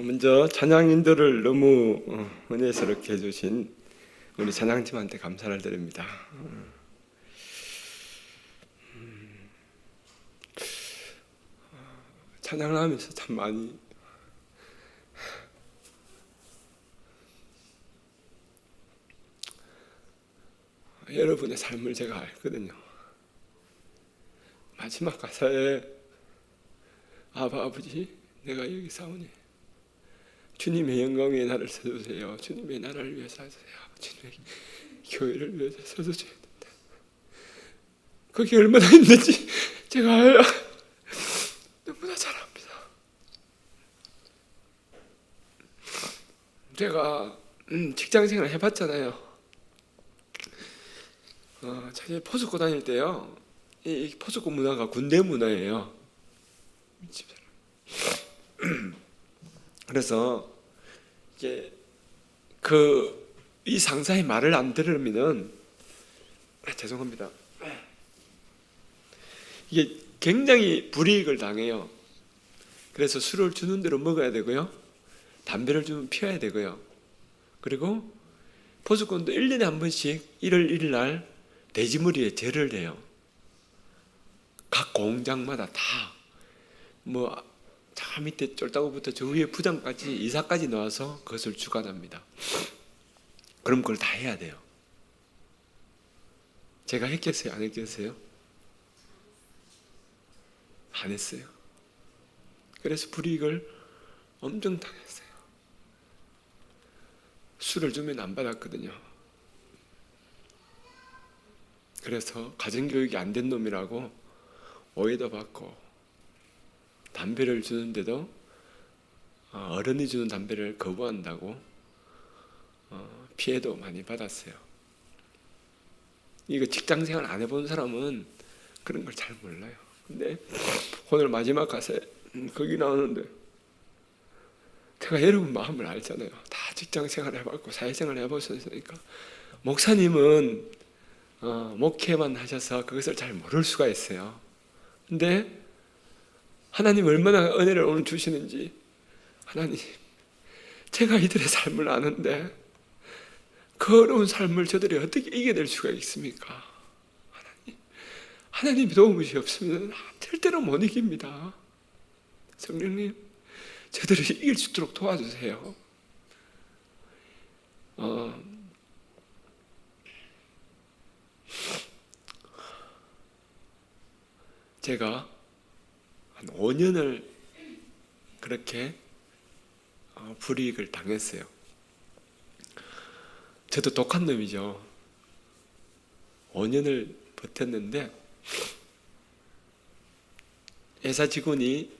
먼저 찬양인들을 너무 은혜스럽게 해주신 우리 찬양팀한테 감사를 드립니다. 찬양을 하면서 참 많이 여러분의 삶을 제가 알거든요. 마지막 가사에 아버지 내가 여기 싸우니 주님의 영광에 나를 써주세요. 주님의 나라를 위해서 하세요. 주님의 교회를 위해서 써주셔야 된다. 그게 얼마나 힘든지 제가 알아요. 너무나 잘 압니다. 제가 직장생활 해봤잖아요. 사실 포스코 다닐 때요, 이 포스코 문화가 군대 문화예요. 그래서 이제 이 상사의 말을 안 들으면은 죄송합니다. 이게 굉장히 불이익을 당해요. 그래서 술을 주는 대로 먹어야 되고요, 담배를 좀 피워야 되고요. 그리고 포스코도 1년에 한 번씩 1월 1일 날 돼지머리에 제를 해요. 각 공장마다 다 저 밑에 쫄따구부터 저 위에 부장까지 이사까지 나와서 그것을 주관합니다. 그럼 그걸 다 해야 돼요. 제가 했겠어요? 안 했겠어요? 안 했어요. 그래서 불이익을 엄청 당했어요. 술을 주면 안 받았거든요. 그래서 가정교육이 안 된 놈이라고 오해도 받고, 담배를 주는데도 어른이 주는 담배를 거부한다고 피해도 많이 받았어요. 이거 직장생활 안 해본 사람은 그런 걸 잘 몰라요. 근데 오늘 마지막 가사에 거기 나오는데, 제가 여러분 마음을 알잖아요. 다 직장생활 해봤고 사회생활 해보셨으니까. 목사님은 목회만 하셔서 그것을 잘 모를 수가 있어요. 근데 하나님 얼마나 은혜를 오늘 주시는지, 하나님 제가 이들의 삶을 아는데 그 어려운 삶을 저들이 어떻게 이겨낼 수가 있습니까? 하나님이 도움이 없으면 절대로 못 이깁니다. 성령님, 저들을 이길 수 있도록 도와주세요. 제가 한 5년을 그렇게 불이익을 당했어요. 저도 독한 놈이죠. 5년을 버텼는데, 회사 직원이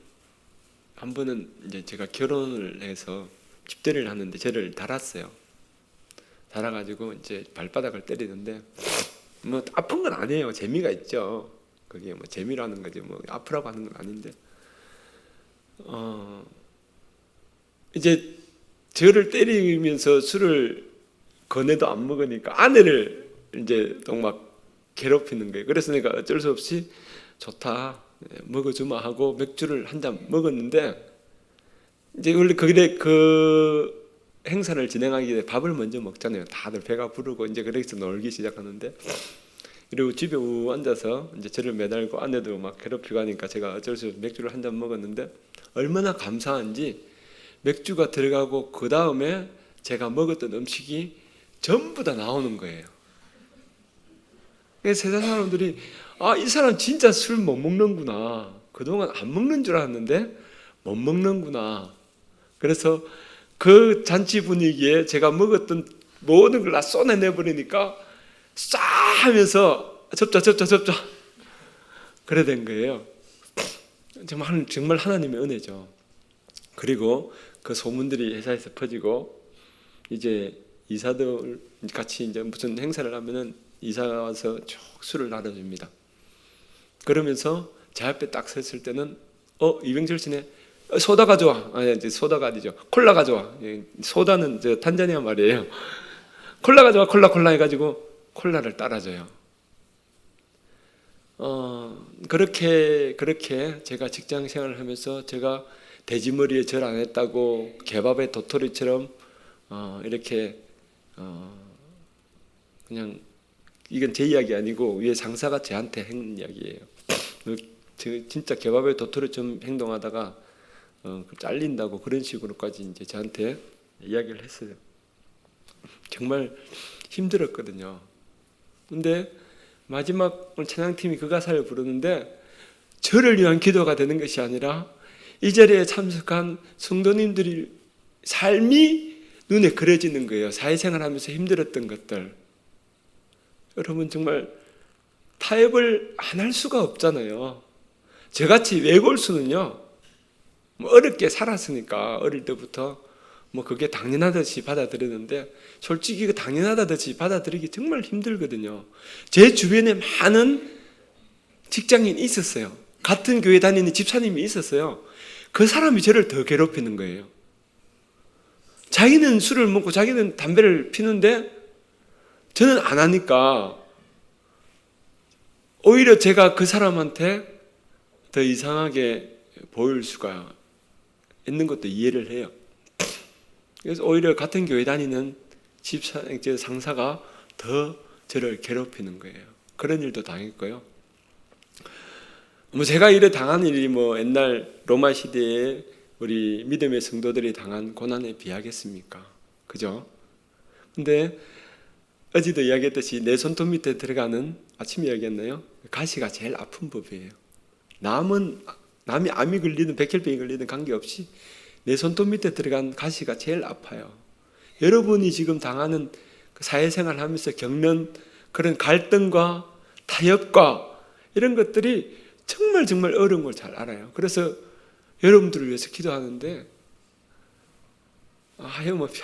한 번은 이제 제가 결혼을 해서 집들이를 하는데 저를 달았어요. 달아가지고 이제 발바닥을 때리는데, 아픈 건 아니에요. 재미가 있죠. 그게 재미라는 거지, 아프라고 하는 건 아닌데, 이제 저를 때리면서 술을 권해도 안 먹으니까 아내를 이제 막 괴롭히는 거예요. 그래서 내가 어쩔 수 없이 좋다, 먹어주마 하고 맥주를 한 잔 먹었는데, 이제 원래 그 행사를 진행하기 전에 밥을 먼저 먹잖아요. 다들 배가 부르고 이제 그래서 놀기 시작하는데, 그리고 집에 앉아서 이제 저를 매달고 아내도 막 괴롭히고 하니까 제가 어쩔 수 없이 맥주를 한 잔 먹었는데, 얼마나 감사한지 맥주가 들어가고 그 다음에 제가 먹었던 음식이 전부 다 나오는 거예요. 그래서 세상 사람들이 이 사람 진짜 술 못 먹는구나. 그동안 안 먹는 줄 알았는데 못 먹는구나. 그래서 그 잔치 분위기에 제가 먹었던 모든 걸 다 쏟아내버리니까 쏴 하면서 접자 그래 된 거예요. 정말 하나님의 은혜죠. 그리고 그 소문들이 회사에서 퍼지고, 이제 이사들 같이 이제 무슨 행사를 하면은 이사가 와서 쭉 술을 나눠줍니다. 그러면서 제 앞에 딱 섰을 때는 이병철 씨네 소다 가져와. 이제 소다가 아니죠. 콜라 가져와. 소다는 저 탄자니아 말이에요. 콜라 가져와. 콜라 해가지고 콜라를 따라줘요. 그렇게 제가 직장 생활을 하면서 제가 돼지머리에 절 안 했다고 개밥에 도토리처럼 이렇게 그냥 이건 제 이야기 아니고 위에 상사가 저한테 한 이야기예요. 진짜 개밥에 도토리처럼 행동하다가 잘린다고 그런 식으로까지 이제 저한테 이야기를 했어요. 정말 힘들었거든요. 근데 마지막 찬양팀이 그 가사를 부르는데 저를 위한 기도가 되는 것이 아니라 이 자리에 참석한 성도님들이 삶이 눈에 그려지는 거예요. 사회생활하면서 힘들었던 것들. 여러분 정말 타협을 안 할 수가 없잖아요. 저같이 외골수는요, 어렵게 살았으니까 어릴 때부터 그게 당연하듯이 받아들였는데 솔직히 그 당연하다듯이 받아들이기 정말 힘들거든요. 제 주변에 많은 직장인이 있었어요. 같은 교회 다니는 집사님이 있었어요. 그 사람이 저를 더 괴롭히는 거예요. 자기는 술을 먹고 자기는 담배를 피는데 저는 안 하니까 오히려 제가 그 사람한테 더 이상하게 보일 수가 있는 것도 이해를 해요. 그래서 오히려 같은 교회 다니는 상사가 더 저를 괴롭히는 거예요. 그런 일도 당했고요. 제가 이래 당한 일이 옛날 로마 시대에 우리 믿음의 성도들이 당한 고난에 비하겠습니까? 그죠? 근데 어제도 이야기했듯이 내 손톱 밑에 들어가는, 아침에 이야기했나요? 가시가 제일 아픈 법이에요. 남이 암이 걸리든 백혈병이 걸리든 관계없이 내 손톱 밑에 들어간 가시가 제일 아파요. 여러분이 지금 당하는 사회생활 하면서 겪는 그런 갈등과 타협과 이런 것들이 정말 정말 어려운 걸 잘 알아요. 그래서 여러분들을 위해서 기도하는데 하염없이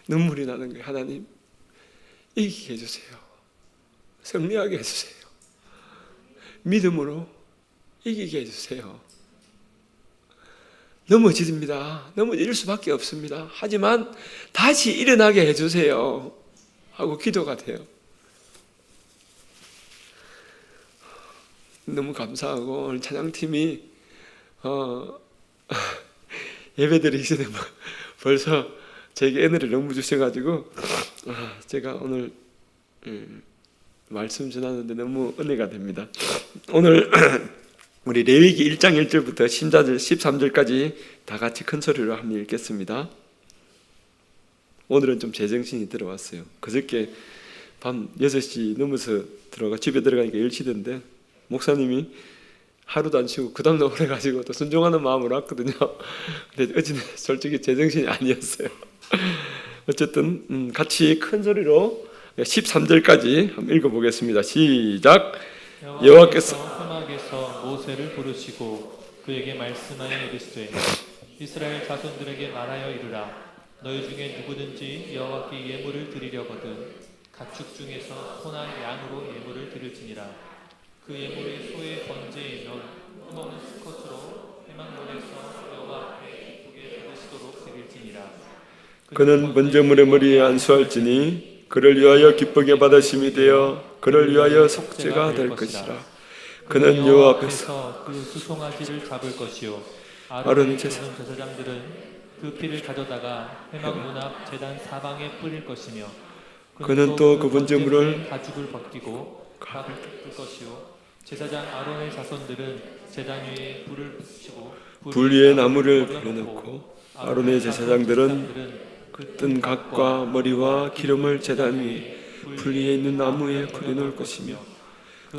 눈물이 나는 거예요. 하나님, 이기게 해주세요. 승리하게 해주세요. 믿음으로 이기게 해주세요. 넘어집니다. 넘어질 수밖에 없습니다. 하지만 다시 일어나게 해주세요 하고 기도가 돼요. 너무 감사하고 오늘 찬양팀이 예배드리기 전에 벌써 제게 에너지를 너무 주셔가지고 제가 오늘 말씀 전하는데 너무 은혜가 됩니다. 오늘 우리 레위기 1장 1절부터 13절까지 다 같이 큰 소리로 한번 읽겠습니다. 오늘은 좀 제정신이 들어왔어요. 그저께 밤 6시 넘어서 집에 들어가니까 10시던데 목사님이 하루도 안 쉬고 그 다음날 오래가지고 또 순종하는 마음으로 왔거든요. 근데 어제는 솔직히 제정신이 아니었어요. 어쨌든 같이 큰 소리로 13절까지 한번 읽어보겠습니다. 시작. 여호와께서 사막에서 모세를 부르시고 그에게 말씀하여 이르시되 이스라엘 자손들에게 말하여 이르라. 너희 중에 누구든지 여호와께 예물을 드리려거든 가축 중에서 소나 양으로 예물을 드릴지니라. 그 예물이 소의 번제이면 흠없는 수컷으로 회막문에서 여호와 앞에 기쁘게 받으시도록 드릴지니라. 그는 번제물의 머리에 안수할지니 그를 위하여 기쁘게 받으심이 되어 그를 위하여 속죄가 될 것이라. 그는 여호와 앞에서 그 수송아지를 잡을 것이요 아론의 제사장들은 그 피를 가져다가 회막문 앞 제단 사방에 뿌릴 것이며 그는 또 그 번제물을 가죽을 벗기고 각을 뜯을 것이요 제사장 아론의 자손들은 제단 위에 불을 붙이고 불 위에 나무를 그려놓고 아론의 제사장들은 뜬 각과 머리와 기름을 제단 위에 불 위에 있는 나무에 그려놓을 것이며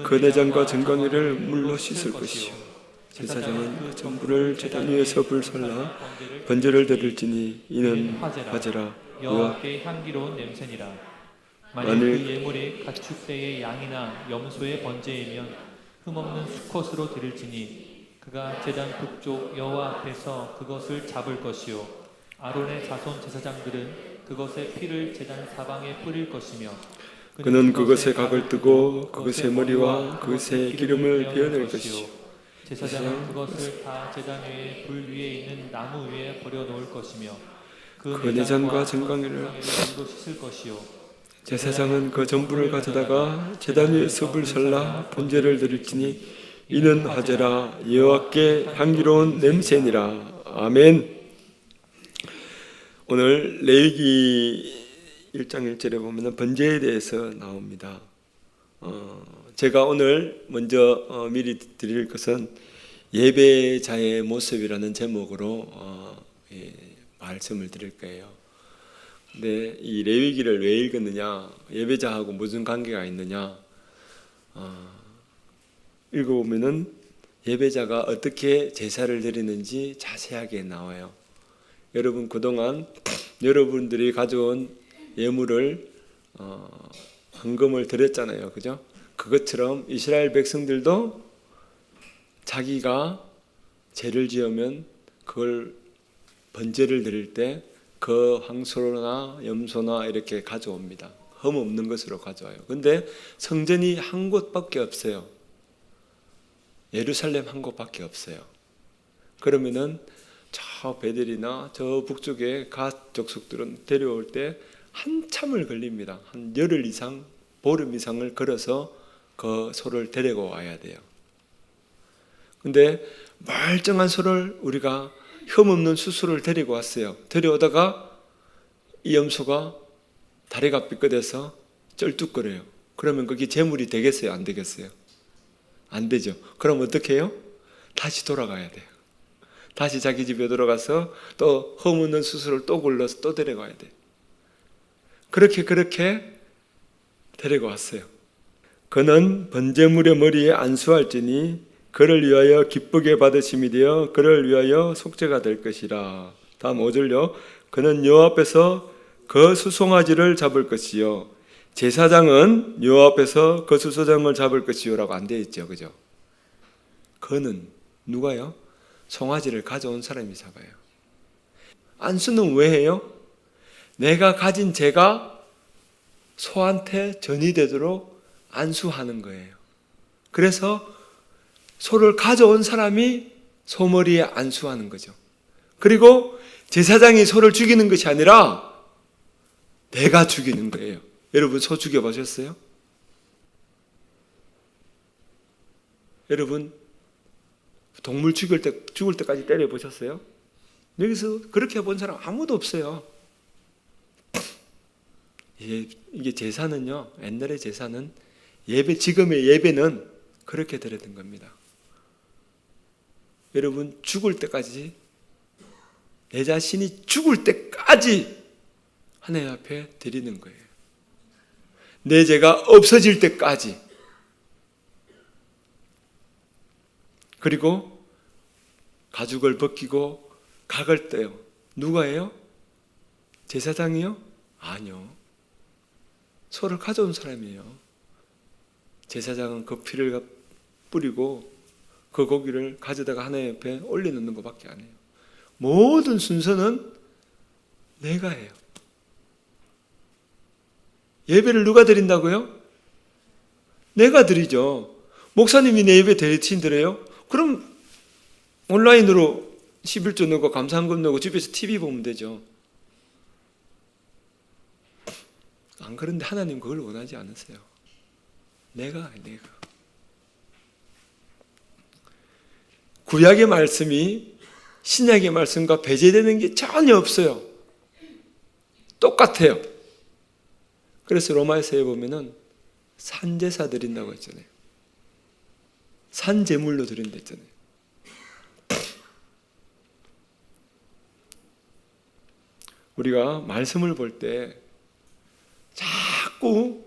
그 내장과 정강이를 물로 씻을 것이요 제사장은 그 전부를 제단 위에서 불살라 번제를 드릴지니 이는 화제라 여호와께 향기로운 냄새니라. 만일 그 예물이 가축대의 양이나 염소의 번제이면 흠없는 수컷으로 드릴지니 그가 제단 북쪽 여호와 앞에서 그것을 잡을 것이요 아론의 자손 제사장들은 그것의 피를 제단 사방에 뿌릴 것이며 그는 그것에 각을 뜨고 그것의 머리와 그것의 기름을 베어낼 것이요 제사장은 그것을 다 제단 위에 불 위에 있는 나무 위에 버려놓을 것이며 그 내장과 정강이를 물로 씻을 것이요 제사장은 그 전부를 가져다가 제단 위에서 불살라 번제를 드릴지니 이는 화제라 여호와께 향기로운 냄새니라. 아멘. 오늘 레위기 1장 1절에 보면 번제에 대해서 나옵니다. 제가 오늘 먼저 미리 드릴 것은 예배자의 모습이라는 제목으로 말씀을 드릴 거예요. 근데 이 레위기를 왜 읽었느냐, 예배자하고 무슨 관계가 있느냐, 읽어보면은 예배자가 어떻게 제사를 드리는지 자세하게 나와요. 여러분 그동안 여러분들이 가져온 예물을 헌금을 드렸잖아요, 그죠? 그것처럼 이스라엘 백성들도 자기가 죄를 지으면 그걸 번제를 드릴 때 그 황소나 염소나 이렇게 가져옵니다. 흠 없는 것으로 가져와요. 근데 성전이 한 곳밖에 없어요. 예루살렘 한 곳밖에 없어요. 그러면은 저 베델이나 저 북쪽에 갓 족속들은 데려올 때 한참을 걸립니다. 한 열흘 이상, 보름 이상을 걸어서 그 소를 데리고 와야 돼요. 근데 멀쩡한 소를 우리가 흠없는 수소를 데리고 왔어요. 데려오다가 이 염소가 다리가 삐끗해서 쩔뚝거려요. 그러면 그게 제물이 되겠어요? 안 되겠어요? 안 되죠. 그럼 어떻게 해요? 다시 돌아가야 돼요. 다시 자기 집에 들어가서 또 흠없는 수소를 또 골라서 또 데려가야 돼요. 그렇게 데리고 왔어요. 그는 번제물의 머리에 안수할지니 그를 위하여 기쁘게 받으심이 되어 그를 위하여 속죄가 될 것이라. 다음 5절요. 그는 여호와 앞에서 그 수송아지를 잡을 것이요 제사장은 여호와 앞에서 그 수소장을 잡을 것이요라고 안 되어 있죠, 그죠? 그는 누가요? 송아지를 가져온 사람이 잡아요. 안수는 왜 해요? 내가 가진 죄가 소한테 전이되도록 안수하는 거예요. 그래서 소를 가져온 사람이 소머리에 안수하는 거죠. 그리고 제사장이 소를 죽이는 것이 아니라 내가 죽이는 거예요. 여러분 소 죽여보셨어요? 여러분 동물 죽을 때까지 때려보셨어요? 여기서 그렇게 해본 사람 아무도 없어요. 이게 제사는요, 옛날의 제사는 지금의 예배는 그렇게 드렸던 겁니다. 여러분 죽을 때까지, 내 자신이 죽을 때까지 하나님 앞에 드리는 거예요. 내 죄가 없어질 때까지. 그리고 가죽을 벗기고 각을 떼요. 누가 해요? 제사장이요? 아니요. 소를 가져온 사람이에요. 제사장은 그 피를 뿌리고 그 고기를 가져다가 하나님 앞에 올려놓는 것밖에 안 해요. 모든 순서는 내가 해요. 예배를 누가 드린다고요? 내가 드리죠. 목사님이 내 예배 대신 드려요? 그럼 온라인으로 11조 넣고 감사한금 넣고 집에서 TV 보면 되죠. 안 그런데 하나님 그걸 원하지 않으세요. 내가. 구약의 말씀이 신약의 말씀과 배제되는 게 전혀 없어요. 똑같아요. 그래서 로마서에 보면은 산제사 드린다고 했잖아요. 산제물로 드린다 했잖아요. 우리가 말씀을 볼 때 자꾸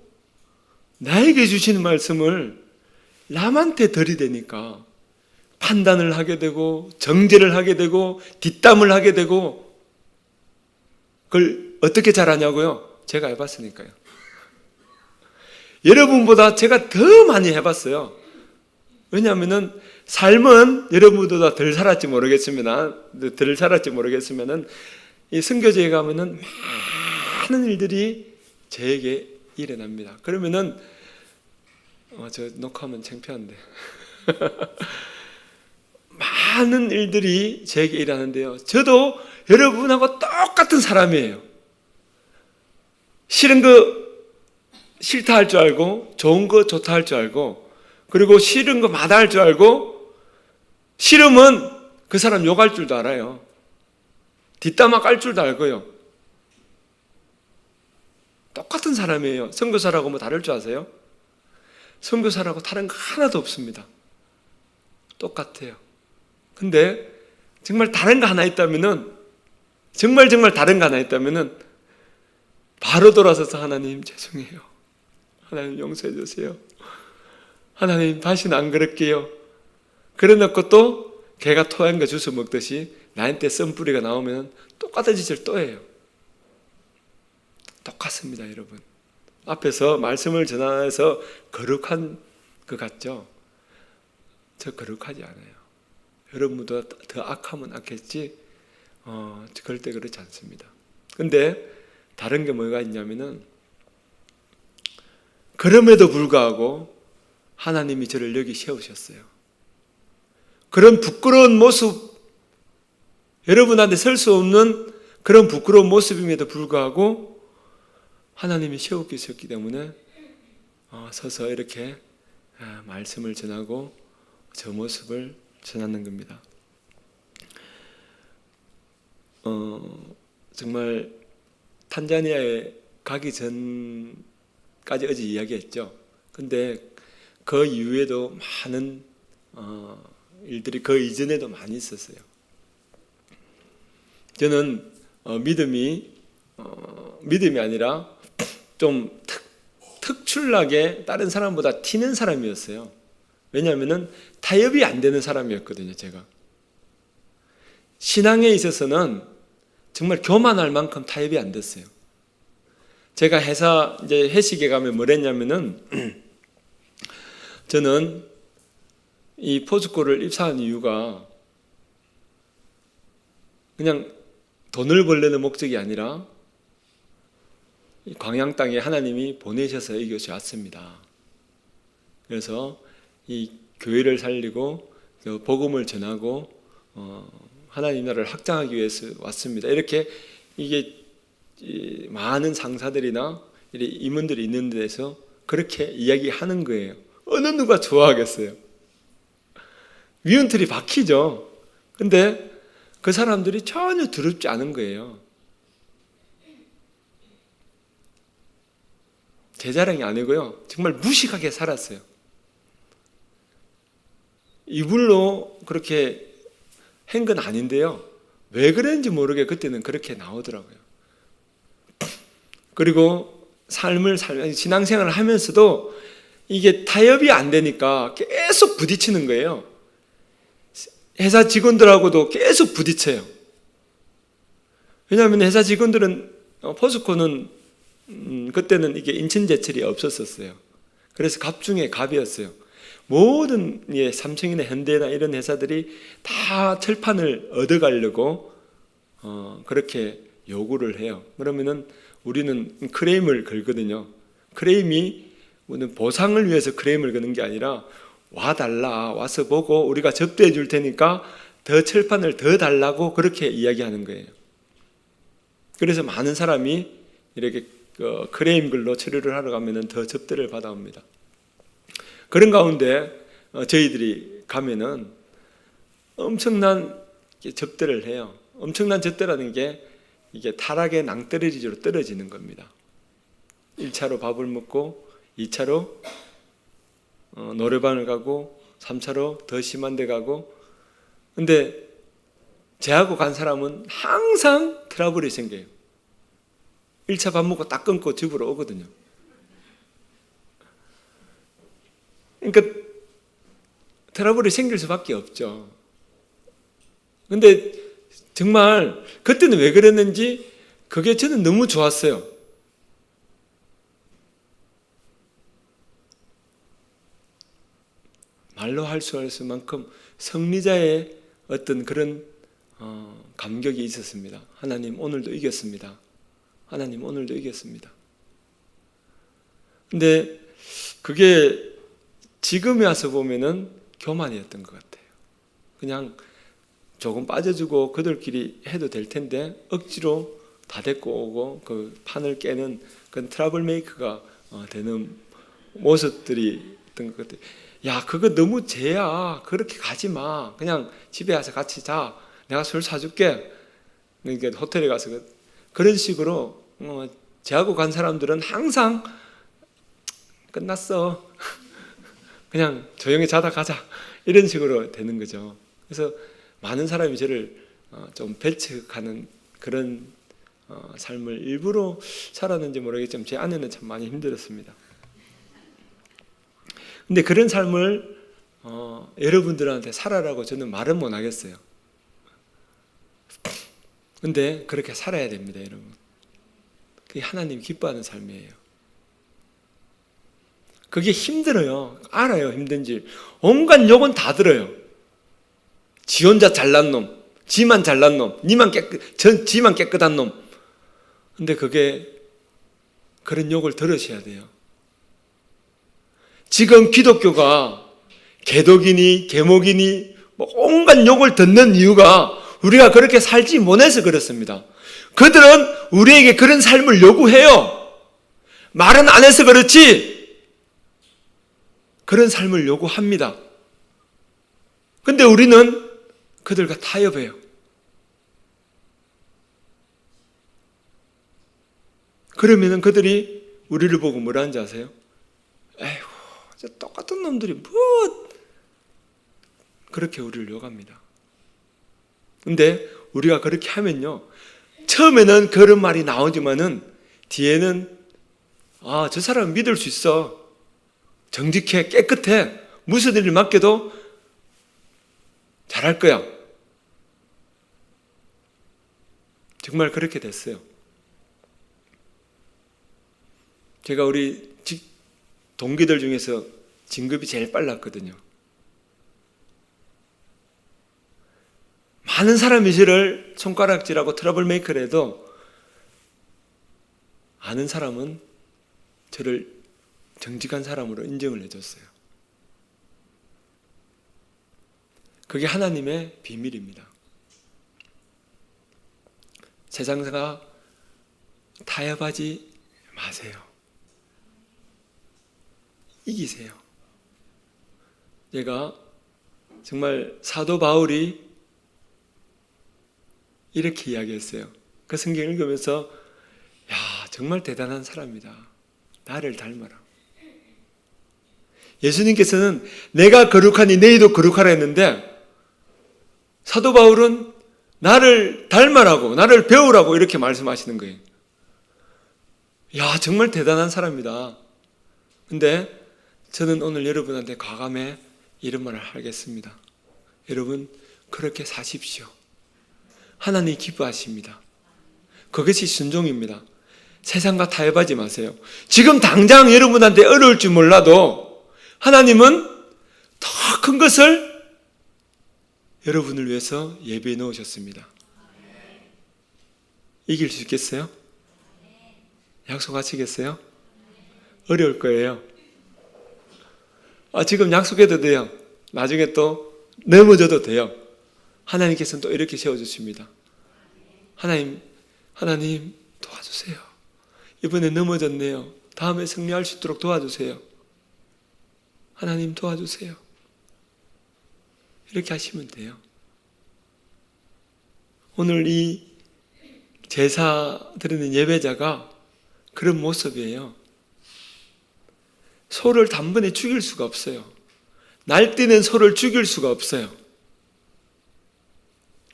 나에게 주시는 말씀을 남한테 들이대니까 판단을 하게 되고 정죄를 하게 되고 뒷담을 하게 되고, 그걸 어떻게 잘하냐고요? 제가 해봤으니까요. 여러분보다 제가 더 많이 해봤어요. 왜냐하면은 삶은 여러분보다 덜 살았지 모르겠으면은 이 선교제에 가면은 많은 일들이 저에게 일어납니다. 그러면은 저 녹화하면 창피한데 많은 일들이 저에게 일어나는데요. 저도 여러분하고 똑같은 사람이에요. 싫은 거 싫다 할 줄 알고 좋은 거 좋다 할 줄 알고, 그리고 싫은 거 마다할 줄 알고, 싫으면 그 사람 욕할 줄도 알아요. 뒷담화 깔 줄도 알고요. 똑같은 사람이에요. 선교사라고 뭐 다를 줄 아세요? 선교사라고 다른 거 하나도 없습니다. 똑같아요. 근데 정말 다른 거 하나 있다면은, 정말 다른 거 하나 있다면은 바로 돌아서서 하나님 죄송해요. 하나님 용서해 주세요. 하나님 다시는 안 그럴게요. 그래 놓고 또 개가 토한 거 주워 먹듯이 나한테 썬뿌리가 나오면 똑같은 짓을 또 해요. 똑같습니다, 여러분. 앞에서 말씀을 전해서 거룩한 것 같죠? 저 거룩하지 않아요. 여러분보다 더 악하면 악했지 절대 그렇지 않습니다. 근데 다른 게 뭐가 있냐면은, 그럼에도 불구하고 하나님이 저를 여기 세우셨어요. 그런 부끄러운 모습, 여러분한테 설 수 없는 그런 부끄러운 모습임에도 불구하고 하나님이 세우셨기 때문에 서서 이렇게 말씀을 전하고 저 모습을 전하는 겁니다. 정말 탄자니아에 가기 전까지 어제 이야기했죠. 근데 그 이후에도 많은 일들이 그 이전에도 많이 있었어요. 저는 믿음이 아니라 좀 특출나게 다른 사람보다 튀는 사람이었어요. 왜냐하면 타협이 안 되는 사람이었거든요. 제가 신앙에 있어서는 정말 교만할 만큼 타협이 안 됐어요. 제가 회사 이제 회식에 가면 뭘 했냐면은 저는 이 포스코를 입사한 이유가 그냥 돈을 벌려는 목적이 아니라 광양 땅에 하나님이 보내셔서 이곳에 왔습니다. 그래서 이 교회를 살리고 복음을 전하고 하나님 나라를 확장하기 위해서 왔습니다. 이렇게 이게 많은 상사들이나 임원들이 있는 데서 그렇게 이야기하는 거예요. 어느 누가 좋아하겠어요? 위은틀이 박히죠. 근데 그 사람들이 전혀 두렵지 않은 거예요. 제 자랑이 아니고요. 정말 무식하게 살았어요. 이불로 그렇게 한 건 아닌데요. 왜 그랬는지 모르게 그때는 그렇게 나오더라고요. 그리고 신앙생활을 하면서도 이게 타협이 안 되니까 계속 부딪히는 거예요. 회사 직원들하고도 계속 부딪혀요. 왜냐하면 회사 직원들은 포스코는 그때는 이게 인천제철이 없었어요. 그래서 갑 중에 갑이었어요. 모든 삼성이나 현대나 이런 회사들이 다 철판을 얻어가려고 그렇게 요구를 해요. 그러면은 우리는 크레임을 걸거든요. 크레임이 보상을 위해서 크레임을 거는 게 아니라 와달라, 와서 보고 우리가 접대해 줄 테니까 더 철판을 더 달라고 그렇게 이야기하는 거예요. 그래서 많은 사람이 이렇게 크레임 글로 처리를 하러 가면은 더 접대를 받아옵니다. 그런 가운데 저희들이 가면은 엄청난 접대를 해요. 엄청난 접대라는 게 이게 타락의 낭떠러지로 떨어지는 겁니다. 1차로 밥을 먹고 2차로 노래방을 가고 3차로 더 심한 데 가고. 근데 제하고 간 사람은 항상 트러블이 생겨요. 1차 밥 먹고 딱 끊고 집으로 오거든요. 그러니까 트러블이 생길 수밖에 없죠. 근데 정말 그때는 왜 그랬는지 그게 저는 너무 좋았어요. 말로 할 수 없을 만큼 승리자의 어떤 그런 감격이 있었습니다. 하나님 오늘도 이겼습니다. 하나님 오늘도 이겼습니다. 근데 그게 지금에 와서 보면은 교만이었던 것 같아요. 그냥 조금 빠져주고 그들끼리 해도 될 텐데 억지로 다 데리고 오고 그 판을 깨는 그런 트러블 메이커가 되는 모습들이 있던 것 같아요. 야, 그거 너무 죄야. 그렇게 가지 마. 그냥 집에 가서 같이 자. 내가 술 사줄게. 그러니까 호텔에 가서 그런 식으로 제하고 간 사람들은 항상 끝났어. 그냥 조용히 자다 가자. 이런 식으로 되는 거죠. 그래서 많은 사람이 저를 좀 배척하는 그런 삶을 일부러 살았는지 모르겠지만 제 아내는 참 많이 힘들었습니다. 근데 그런 삶을 여러분들한테 살아라고 저는 말은 못 하겠어요. 근데 그렇게 살아야 됩니다, 여러분. 그게 하나님 기뻐하는 삶이에요. 그게 힘들어요. 알아요, 힘든지. 온갖 욕은 다 들어요. 지 혼자 잘난 놈, 지만 잘난 놈, 지만 깨끗한 놈. 근데 그런 욕을 들으셔야 돼요. 지금 기독교가 개독이니 개목이니 온갖 욕을 듣는 이유가 우리가 그렇게 살지 못해서 그렇습니다. 그들은 우리에게 그런 삶을 요구해요. 말은 안 해서 그렇지 그런 삶을 요구합니다. 근데 우리는 그들과 타협해요. 그러면은 그들이 우리를 보고 뭐라 하는지 아세요? 에휴, 저 똑같은 놈들이 그렇게 우리를 욕합니다. 근데 우리가 그렇게 하면요, 처음에는 그런 말이 나오지만은 뒤에는 저 사람은 믿을 수 있어. 정직해, 깨끗해. 무슨 일을 맡겨도 잘할 거야. 정말 그렇게 됐어요. 제가 우리 동기들 중에서 진급이 제일 빨랐거든요. 많은 사람이 저를 손가락질하고 트러블 메이커를 해도 아는 사람은 저를 정직한 사람으로 인정을 해줬어요. 그게 하나님의 비밀입니다. 세상과 타협하지 마세요. 이기세요. 제가 정말 사도 바울이 이렇게 이야기했어요. 그 성경 읽으면서 야, 정말 대단한 사람이다. 나를 닮아라. 예수님께서는 내가 거룩하니 너희도 거룩하라 했는데 사도 바울은 나를 닮아라고, 나를 배우라고 이렇게 말씀하시는 거예요. 야, 정말 대단한 사람이다. 근데 저는 오늘 여러분한테 과감히 이런 말을 하겠습니다. 여러분, 그렇게 사십시오. 하나님이 기뻐하십니다. 그것이 순종입니다. 세상과 타협하지 마세요. 지금 당장 여러분한테 어려울지 몰라도 하나님은 더 큰 것을 여러분을 위해서 예배해 놓으셨습니다. 이길 수 있겠어요? 약속하시겠어요? 어려울 거예요. 지금 약속해도 돼요. 나중에 또 넘어져도 돼요. 하나님께서는 또 이렇게 세워주십니다. 하나님 도와주세요. 이번에 넘어졌네요. 다음에 승리할 수 있도록 도와주세요. 하나님 도와주세요. 이렇게 하시면 돼요. 오늘 이 제사 드리는 예배자가 그런 모습이에요. 소를 단번에 죽일 수가 없어요. 날뛰는 소를 죽일 수가 없어요.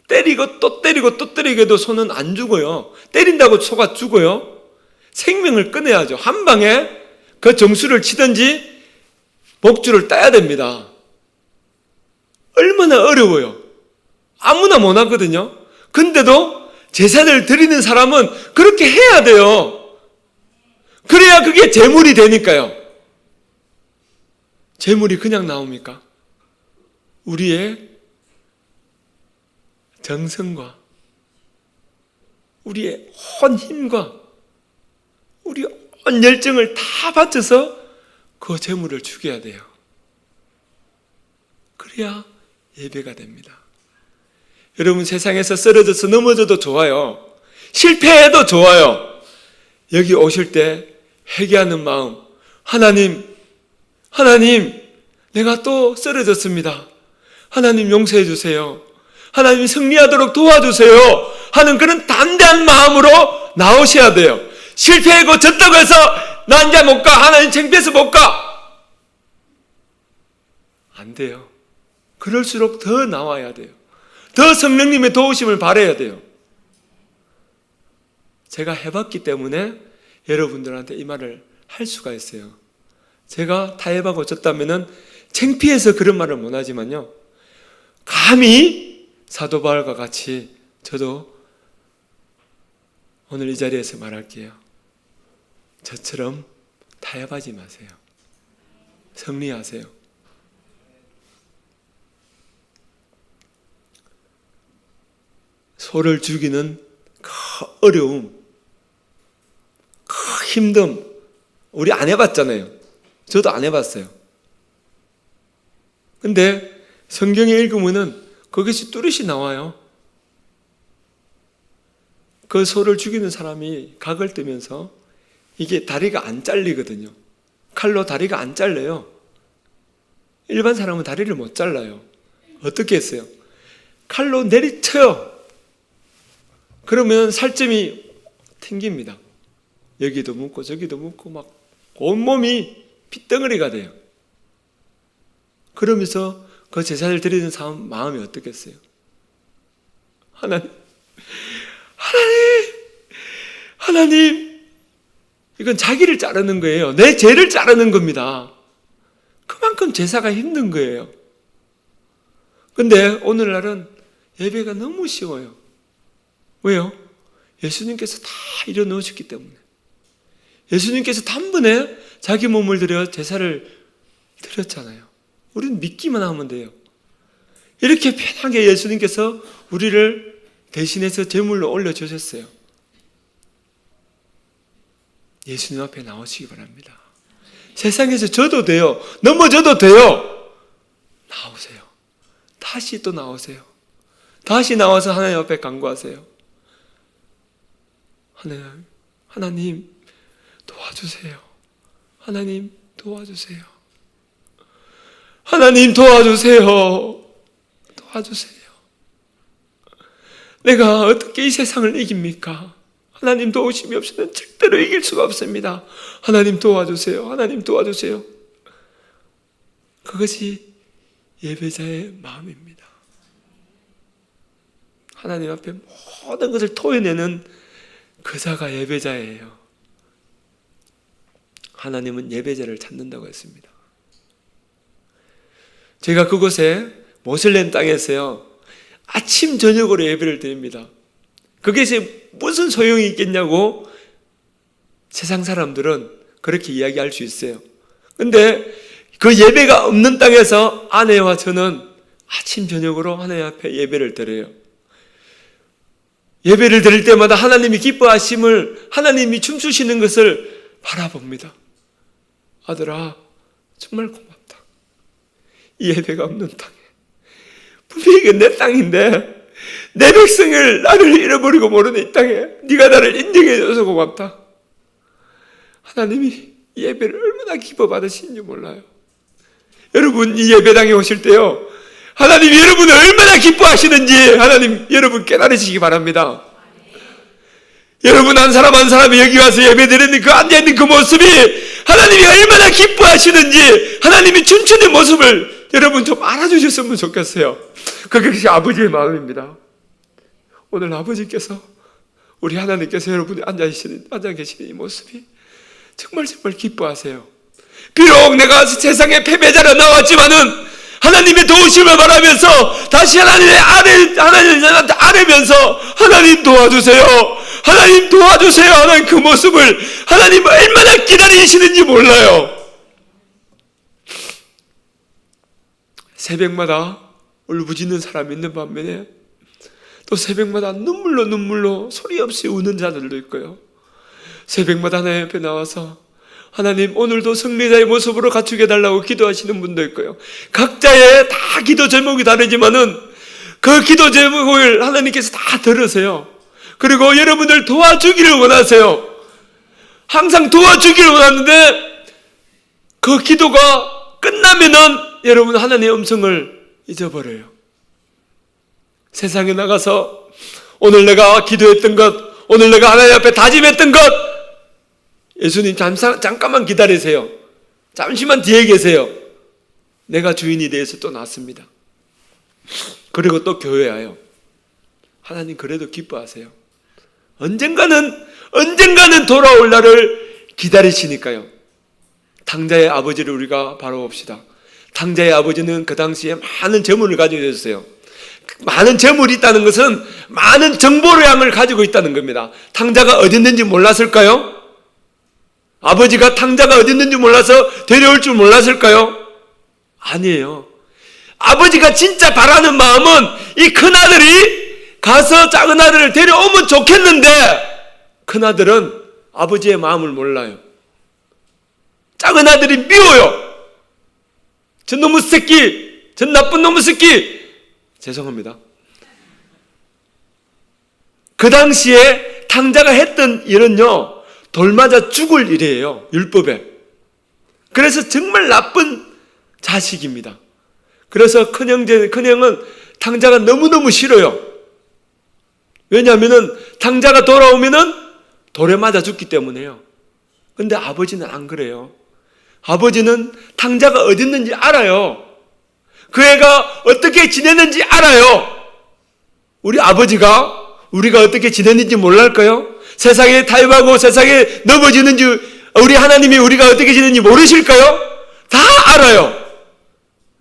때리고 또 때리고 또 때리고 해도 소는 안 죽어요. 때린다고 소가 죽어요? 생명을 끊어야죠. 한 방에 그 정수를 치든지 목줄을 따야 됩니다. 얼마나 어려워요. 아무나 못 하거든요. 근데도 제사를 드리는 사람은 그렇게 해야 돼요. 그래야 그게 제물이 되니까요. 제물이 그냥 나옵니까? 우리의 정성과 우리의 온 힘과 우리의 온 열정을 다 바쳐서 그 제물을 죽여야 돼요. 그래야 예배가 됩니다. 여러분, 세상에서 쓰러져서 넘어져도 좋아요. 실패해도 좋아요. 여기 오실 때 회개하는 마음, 하나님 내가 또 쓰러졌습니다. 하나님 용서해 주세요. 하나님 승리하도록 도와주세요. 하는 그런 담대한 마음으로 나오셔야 돼요. 실패하고 졌다고 해서 나 이제 못 가. 하나님 창피해서 못 가. 안 돼요. 그럴수록 더 나와야 돼요. 더 성령님의 도우심을 바라야 돼요. 제가 해봤기 때문에 여러분들한테 이 말을 할 수가 있어요. 제가 타협하고 졌다면은 창피해서 그런 말을 못하지만요, 감히 사도 바울과 같이 저도 오늘 이 자리에서 말할게요. 저처럼 타협하지 마세요. 승리하세요. 소를 죽이는 그 어려움, 그 힘듦, 우리 안 해봤잖아요. 저도 안 해봤어요. 근데 성경에 읽으면은 그것이 뚜렷이 나와요. 그 소를 죽이는 사람이 각을 뜨면서 이게 다리가 안 잘리거든요. 칼로 다리가 안 잘려요. 일반 사람은 다리를 못 잘라요. 어떻게 했어요? 칼로 내리쳐요. 그러면 살점이 튕깁니다. 여기도 묻고 저기도 묻고 막 온몸이 핏덩어리가 돼요. 그러면서 그 제사를 드리는 사람 마음이 어떻겠어요? 하나님, 이건 자기를 자르는 거예요. 내 죄를 자르는 겁니다. 그만큼 제사가 힘든 거예요. 근데 오늘날은 예배가 너무 쉬워요. 왜요? 예수님께서 다 이뤄 놓으셨기 때문에. 예수님께서 단번에 자기 몸을 들여 제사를 드렸잖아요. 우리는 믿기만 하면 돼요. 이렇게 편하게 예수님께서 우리를 대신해서 제물로 올려주셨어요. 예수님 앞에 나오시기 바랍니다. 세상에서 져도 돼요. 넘어져도 돼요. 나오세요. 다시 또 나오세요. 다시 나와서 하나님 앞에 간구하세요. 하나님 도와주세요. 하나님 도와주세요. 하나님 도와주세요. 도와주세요. 내가 어떻게 이 세상을 이깁니까? 하나님 도우심이 없이는 절대로 이길 수가 없습니다. 하나님 도와주세요. 하나님 도와주세요. 그것이 예배자의 마음입니다. 하나님 앞에 모든 것을 토해내는 그 자가 예배자예요. 하나님은 예배자를 찾는다고 했습니다. 제가 그곳에 모슬렘 땅에서요, 아침 저녁으로 예배를 드립니다. 그게 무슨 소용이 있겠냐고 세상 사람들은 그렇게 이야기할 수 있어요. 근데 그 예배가 없는 땅에서 아내와 저는 아침 저녁으로 하나님 앞에 예배를 드려요. 예배를 드릴 때마다 하나님이 기뻐하심을, 하나님이 춤추시는 것을 바라봅니다. 아들아, 정말 고맙다. 이 예배가 없는 땅에, 분명히 이게 내 땅인데 내 백성을, 나를 잃어버리고 모르는 이 땅에 네가 나를 인정해줘서 고맙다. 하나님이 이 예배를 얼마나 기뻐 받으시는지 몰라요. 여러분, 이 예배당에 오실 때요, 하나님이 여러분을 얼마나 기뻐하시는지 하나님 여러분 깨달으시기 바랍니다. 여러분 한 사람 한 사람이 여기 와서 예배드리는 그 앉아있는 그 모습이 하나님이 얼마나 기뻐하시는지, 하나님이 춤추는 모습을 여러분 좀 알아주셨으면 좋겠어요. 그것이 아버지의 마음입니다. 오늘 아버지께서, 우리 하나님께서 여러분이 앉아 계시는 이 모습이 정말 기뻐하세요. 비록 내가 세상에 패배자로 나왔지만은 하나님의 도우심을 바라면서 다시 하나님한테 아뢰면서 하나님 도와주세요. 하나님 도와주세요 하는 그 모습을 하나님 얼마나 기다리시는지 몰라요. 새벽마다 울부짖는 사람이 있는 반면에 또 새벽마다 눈물로 소리 없이 우는 자들도 있고요. 새벽마다 하나님 앞에 나와서 하나님 오늘도 승리자의 모습으로 갖추게 해달라고 기도하시는 분도 있고요. 각자의 다 기도 제목이 다르지만은 그 기도 제목을 하나님께서 다 들으세요. 그리고 여러분들 도와주기를 원하세요. 항상 도와주기를 원하는데 그 기도가 끝나면은 여러분 하나님의 음성을 잊어버려요. 세상에 나가서 오늘 내가 기도했던 것, 오늘 내가 하나님 앞에 다짐했던 것, 예수님 잠깐만 기다리세요. 잠시만 뒤에 계세요. 내가 주인이 돼서 또 났습니다. 그리고 또 교회 와요. 하나님 그래도 기뻐하세요. 언젠가는 돌아올 날을 기다리시니까요. 탕자의 아버지를 우리가 바라봅시다. 탕자의 아버지는 그 당시에 많은 재물을 가지고 있었어요. 많은 재물이 있다는 것은 많은 정보량을 가지고 있다는 겁니다. 탕자가 어디 있는지 몰랐을까요? 아버지가 탕자가 어디 있는지 몰라서 데려올 줄 몰랐을까요? 아니에요. 아버지가 진짜 바라는 마음은 이 큰아들이 가서 작은 아들을 데려오면 좋겠는데, 큰아들은 아버지의 마음을 몰라요. 작은 아들이 미워요. 저 놈의 새끼, 저 나쁜 놈의 새끼. 죄송합니다. 그 당시에 탕자가 했던 일은요, 돌 맞아 죽을 일이에요. 율법에. 그래서 정말 나쁜 자식입니다. 그래서 큰형은 탕자가 너무너무 싫어요. 왜냐하면 탕자가 돌아오면은 돌에 맞아 죽기 때문에요. 근데 아버지는 안 그래요. 아버지는 탕자가 어디 있는지 알아요. 그 애가 어떻게 지냈는지 알아요. 우리 아버지가 우리가 어떻게 지냈는지 몰랄까요? 세상에 타협하고 세상에 넘어지는지 우리 하나님이 우리가 어떻게 지냈는지 모르실까요? 다 알아요.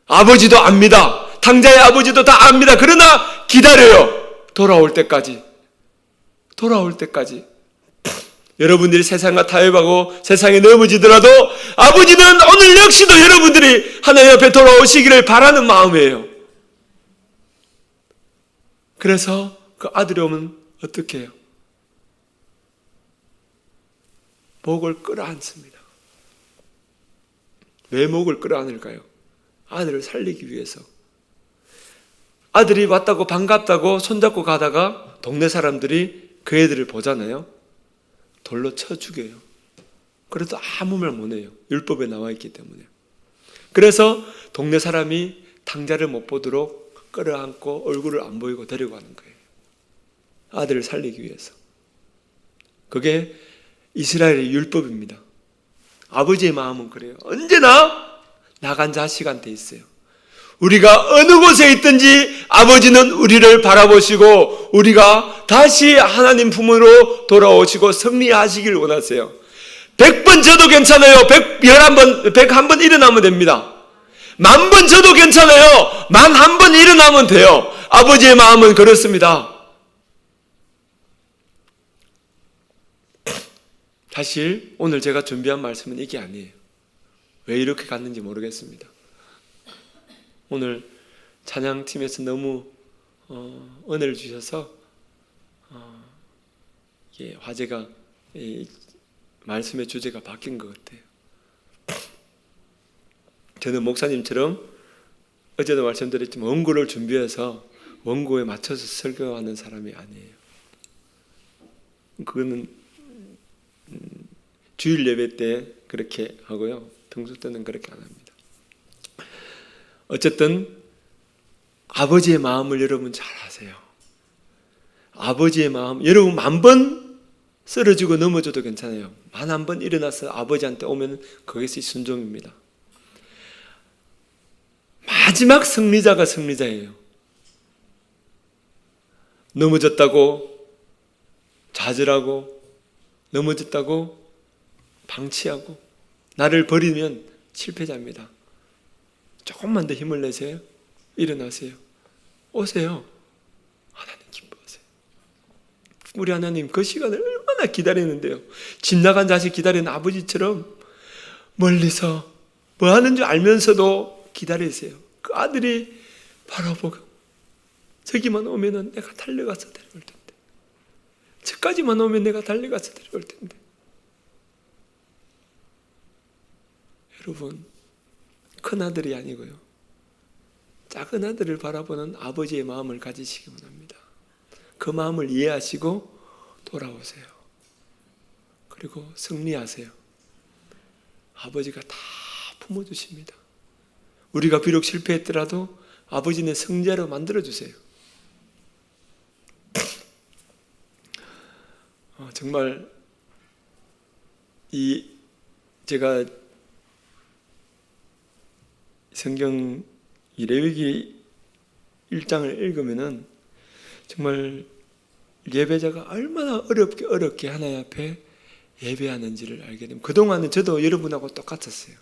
아버지도 압니다. 탕자의 아버지도 다 압니다. 그러나 기다려요. 돌아올 때까지. 여러분들이 세상과 타협하고 세상에 넘어지더라도 아버지는 오늘 역시도 여러분들이 하나님 앞에 돌아오시기를 바라는 마음이에요. 그래서 그 아들이 오면 어떻게 해요? 목을 끌어안습니다. 왜 목을 끌어안을까요? 아들을 살리기 위해서. 아들이 왔다고 반갑다고 손잡고 가다가 동네 사람들이 그 애들을 보잖아요. 돌로 쳐 죽여요. 그래도 아무 말 못해요. 율법에 나와 있기 때문에. 그래서 동네 사람이 탕자를 못 보도록 끌어안고 얼굴을 안 보이고 데려가는 거예요. 아들을 살리기 위해서. 그게 이스라엘의 율법입니다. 아버지의 마음은 그래요. 언제나 나간 자식한테 있어요. 우리가 어느 곳에 있든지 아버지는 우리를 바라보시고 우리가 다시 하나님 품으로 돌아오시고 승리하시길 원하세요. 100번 져도 괜찮아요. 101번 일어나면 됩니다. 10,000번 져도 괜찮아요. 10,001번 일어나면 돼요. 아버지의 마음은 그렇습니다. 사실 오늘 제가 준비한 말씀은 이게 아니에요. 왜 이렇게 갔는지 모르겠습니다. 오늘 찬양팀에서 너무 은혜를 주셔서 화제가 말씀의 주제가 바뀐 것 같아요. 저는 목사님처럼 어제도 말씀드렸지만 원고를 준비해서 원고에 맞춰서 설교하는 사람이 아니에요. 그거는 주일 예배 때 그렇게 하고요. 평소 때는 그렇게 안 합니다. 어쨌든 아버지의 마음을 여러분 잘 아세요. 아버지의 마음, 여러분 10,000번 쓰러지고 넘어져도 괜찮아요. 10,000번 일어나서 아버지한테 오면 그것이 순종입니다. 마지막 승리자가 승리자예요. 넘어졌다고 좌절하고 넘어졌다고 방치하고 나를 버리면 실패자입니다. 조금만 더 힘을 내세요. 일어나세요. 오세요. 하나님 기뻐하세요. 우리 하나님 그 시간을 얼마나 기다리는데요. 집 나간 자식 기다리는 아버지처럼 멀리서 뭐 하는 줄 알면서도 기다리세요. 그 아들이 바라보고 저기만 오면은 내가 달려가서 데려올 텐데, 저까지만 오면 내가 달려가서 데려올 텐데. 여러분, 큰 아들이 아니고요, 작은 아들을 바라보는 아버지의 마음을 가지시기 원합니다. 그 마음을 이해하시고 돌아오세요. 그리고 승리하세요. 아버지가 다 품어주십니다. 우리가 비록 실패했더라도 아버지는 성자로 만들어주세요. 정말 제가 성경 레위기 1장을 읽으면은 정말 예배자가 얼마나 어렵게 하나님 앞에 예배하는지를 알게 됩니다. 그동안은 저도 여러분하고 똑같았어요.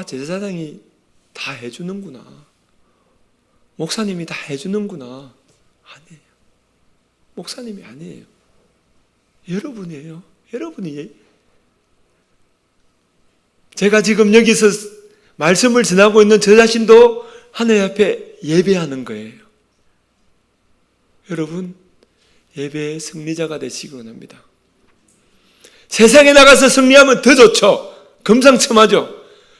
제사장이 다 해주는구나. 목사님이 다 해주는구나. 아니에요. 목사님이 아니에요. 여러분이에요. 여러분이. 제가 지금 여기서 말씀을 전하고 있는 저 자신도 하나님 앞에 예배하는 거예요. 여러분, 예배의 승리자가 되시기 원합니다. 세상에 나가서 승리하면 더 좋죠. 금상첨화죠.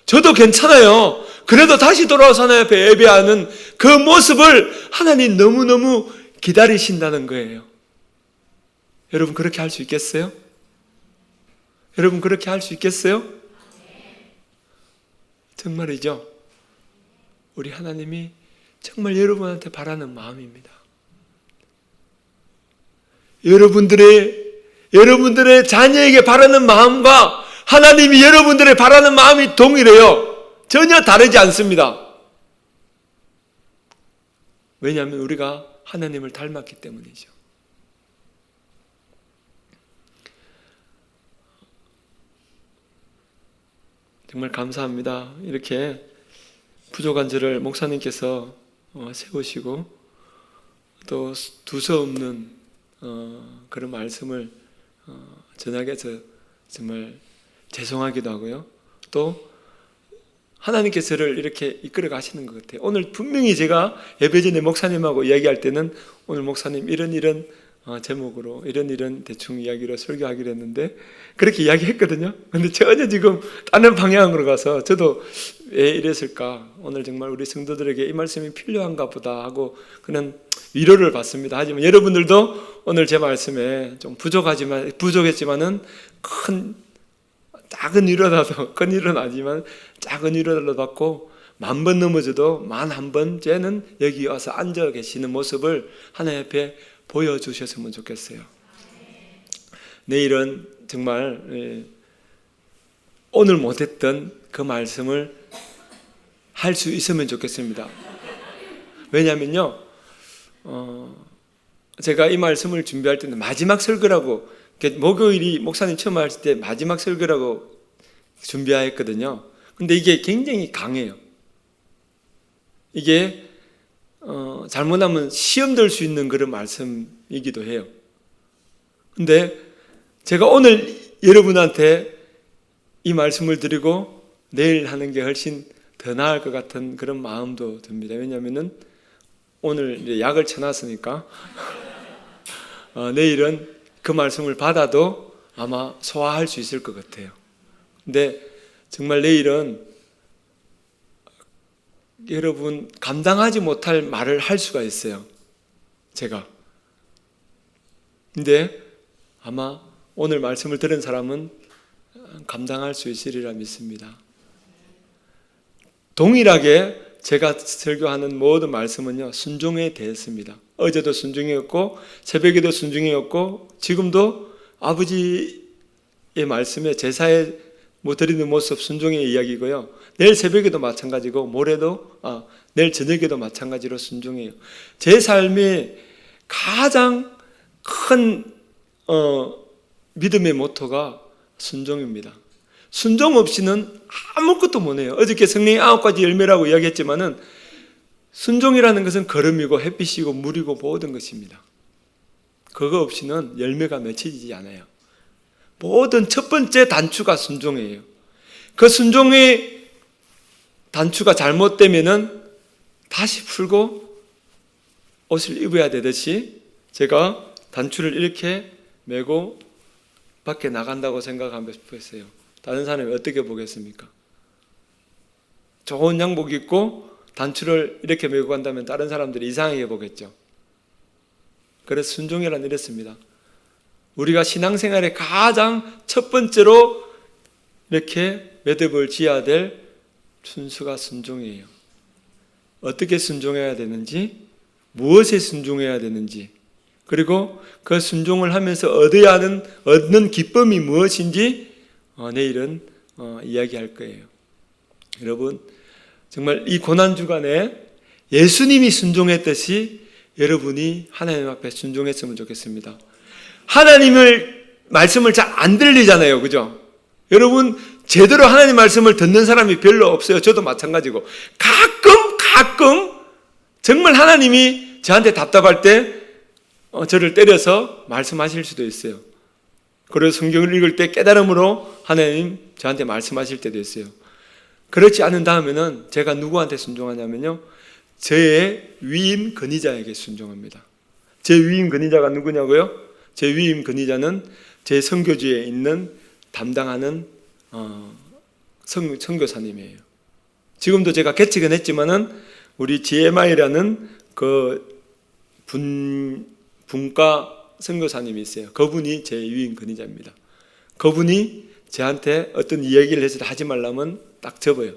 저도 괜찮아요. 그래도 다시 돌아와서 하나님 앞에 예배하는 그 모습을 하나님 너무너무 기다리신다는 거예요. 여러분 그렇게 할 수 있겠어요? 여러분 그렇게 할 수 있겠어요? 정말이죠. 우리 하나님이 정말 여러분한테 바라는 마음입니다. 여러분들의 자녀에게 바라는 마음과 하나님이 여러분들의 바라는 마음이 동일해요. 전혀 다르지 않습니다. 왜냐하면 우리가 하나님을 닮았기 때문이죠. 정말 감사합니다. 이렇게 부족한 저를 목사님께서 세우시고 또 두서없는 그런 말씀을 전하게 해서 정말 죄송하기도 하고요. 또 하나님께서 저를 이렇게 이끌어 가시는 것 같아요. 오늘 분명히 제가 예배 전에 목사님하고 이야기할 때는 오늘 목사님 이런 제목으로 이런 대충 이야기로 설교하기로 했는데 그렇게 이야기했거든요. 근데 전혀 지금 다른 방향으로 가서 저도 왜 이랬을까? 오늘 정말 우리 성도들에게 이 말씀이 필요한가 보다 하고 그런 위로를 받습니다. 하지만 여러분들도 오늘 제 말씀에 좀 부족했지만은 작은 위로라도 큰 위로는 아니지만 작은 위로라도 받고 10,000번 넘어져도 11,000번째는 여기 와서 앉아 계시는 모습을 하나님 앞에 보여주셨으면 좋겠어요. 내일은 정말 오늘 못했던 그 말씀을 할 수 있으면 좋겠습니다. 왜냐하면요, 제가 이 말씀을 준비할 때는 마지막 설교라고, 목요일이 목사님 처음 하실 때 마지막 설교라고 준비했거든요. 근데 이게 굉장히 강해요. 이게 잘못하면 시험 될 수 있는 그런 말씀이기도 해요. 근데 제가 오늘 여러분한테 이 말씀을 드리고 내일 하는 게 훨씬 더 나을 것 같은 그런 마음도 듭니다. 왜냐하면 오늘 이제 약을 쳐놨으니까 내일은 그 말씀을 받아도 아마 소화할 수 있을 것 같아요. 근데 정말 내일은 여러분 감당하지 못할 말을 할 수가 있어요. 제가. 근데 아마 오늘 말씀을 들은 사람은 감당할 수 있으리라 믿습니다. 동일하게 제가 설교하는 모든 말씀은요, 순종에 대했습니다. 어제도 순종이었고 새벽에도 순종이었고 지금도 아버지의 말씀에 제사에 드리는 모습 순종의 이야기고요. 내일 새벽에도 마찬가지고 모레도 내일 저녁에도 마찬가지로 순종이에요. 제 삶의 가장 큰 믿음의 모토가 순종입니다. 순종 없이는 아무것도 못해요. 어저께 성령의 9가지 열매라고 이야기했지만은 순종이라는 것은 걸음이고 햇빛이고 물이고 모든 것입니다. 그거 없이는 열매가 맺혀지지 않아요. 모든 첫 번째 단추가 순종이에요. 그 순종의 단추가 잘못되면은 다시 풀고 옷을 입어야 되듯이 제가 단추를 이렇게 메고 밖에 나간다고 생각하면 싶었어요. 다른 사람이 어떻게 보겠습니까? 좋은 양복 입고 단추를 이렇게 메고 간다면 다른 사람들이 이상하게 보겠죠. 그래서 순종이란 이랬습니다. 우리가 신앙생활의 가장 첫 번째로 이렇게 매듭을 지어야 될 순수가 순종이에요. 어떻게 순종해야 되는지, 무엇에 순종해야 되는지, 그리고 그 순종을 하면서 얻는 기쁨이 무엇인지 내일은 이야기할 거예요. 여러분, 정말 이 고난주간에 예수님이 순종했듯이 여러분이 하나님 앞에 순종했으면 좋겠습니다. 하나님을 말씀을 잘 안 들리잖아요. 그죠? 여러분, 제대로 하나님 말씀을 듣는 사람이 별로 없어요. 저도 마찬가지고. 가끔 정말 하나님이 저한테 답답할 때 저를 때려서 말씀하실 수도 있어요. 그리고 성경을 읽을 때 깨달음으로 하나님 저한테 말씀하실 때도 있어요. 그렇지 않은 다음에는 제가 누구한테 순종하냐면요, 저의 위임 건의자에게 순종합니다. 제 위임 건의자가 누구냐고요? 제 위임 건의자는 제 선교지에 있는 담당하는 선교사님이에요. 지금도 제가 개척은 했지만은 우리 GMI라는 그 분과 선교사님이 있어요. 그분이 제 위임 건의자입니다. 그분이 저한테 어떤 이야기를 해서 하지 말라면 딱 접어요.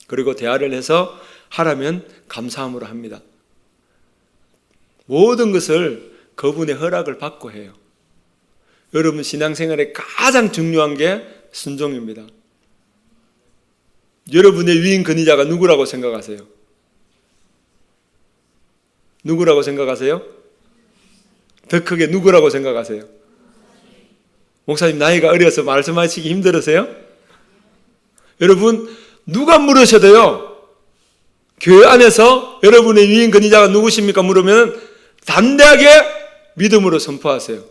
그리고 대화를 해서 하라면 감사함으로 합니다. 모든 것을 그분의 허락을 받고 해요. 여러분 신앙생활에 가장 중요한 게 순종입니다. 여러분의 위임 건의자가 누구라고 생각하세요? 누구라고 생각하세요? 더 크게 누구라고 생각하세요? 목사님 나이가 어려서 말씀하시기 힘들으세요? 여러분 누가 물으셔도요, 교회 안에서 여러분의 위임 건의자가 누구십니까? 물으면 담대하게 믿음으로 선포하세요.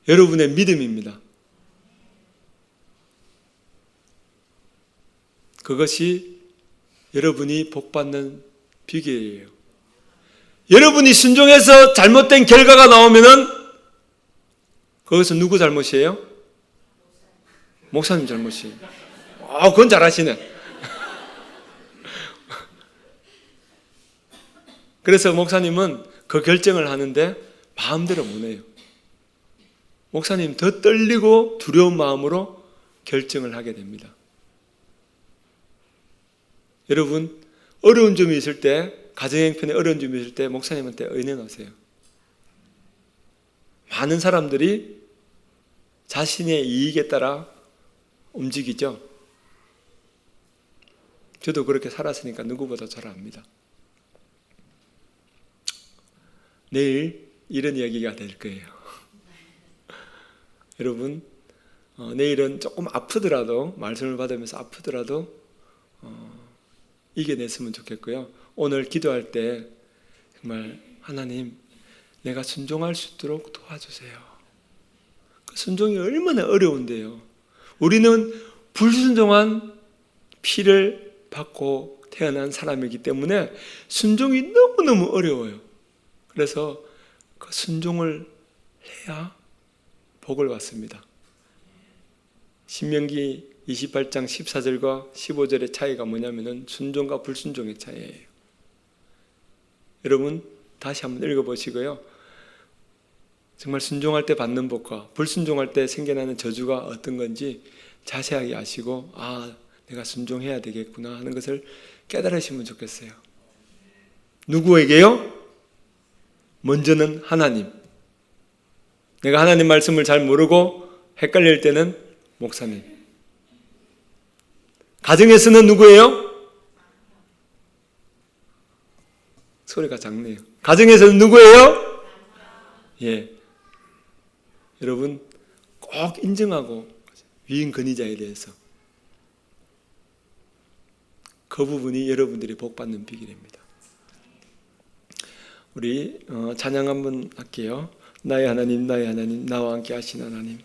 여러분의 믿음입니다. 그것이 여러분이 복받는 비결이에요. 여러분이 순종해서 잘못된 결과가 나오면은 그것은 누구 잘못이에요? 목사님 잘못이에요. 그건 잘하시네. 그래서 목사님은 그 결정을 하는데 마음대로 못 해요. 목사님 더 떨리고 두려운 마음으로 결정을 하게 됩니다. 여러분 어려운 점이 있을 때, 가정형편에 어려운 점이 있을 때 목사님한테 의논하세요. 많은 사람들이 자신의 이익에 따라 움직이죠. 저도 그렇게 살았으니까 누구보다 잘 압니다. 내일 이런 이야기가 될 거예요. 여러분 내일은 조금 아프더라도, 말씀을 받으면서 아프더라도 이겨냈으면 좋겠고요. 오늘 기도할 때 정말 하나님 내가 순종할 수 있도록 도와주세요. 그 순종이 얼마나 어려운데요. 우리는 불순종한 피를 받고 태어난 사람이기 때문에 순종이 너무너무 어려워요. 그래서 그 순종을 해야 복을 받습니다. 신명기 28장 14절과 15절의 차이가 뭐냐면은 순종과 불순종의 차이예요. 여러분 다시 한번 읽어보시고요. 정말 순종할 때 받는 복과 불순종할 때 생겨나는 저주가 어떤 건지 자세하게 아시고 내가 순종해야 되겠구나 하는 것을 깨달으시면 좋겠어요. 누구에게요? 먼저는 하나님. 내가 하나님 말씀을 잘 모르고 헷갈릴 때는 목사님. 가정에서는 누구예요? 소리가 작네요. 가정에서는 누구예요? 예. 여러분 꼭 인정하고, 위임 건의자에 대해서 그 부분이 여러분들이 복받는 비결입니다. 우리 찬양 한번 할게요. 나의 하나님, 나의 하나님, 나와 함께 하신 하나님.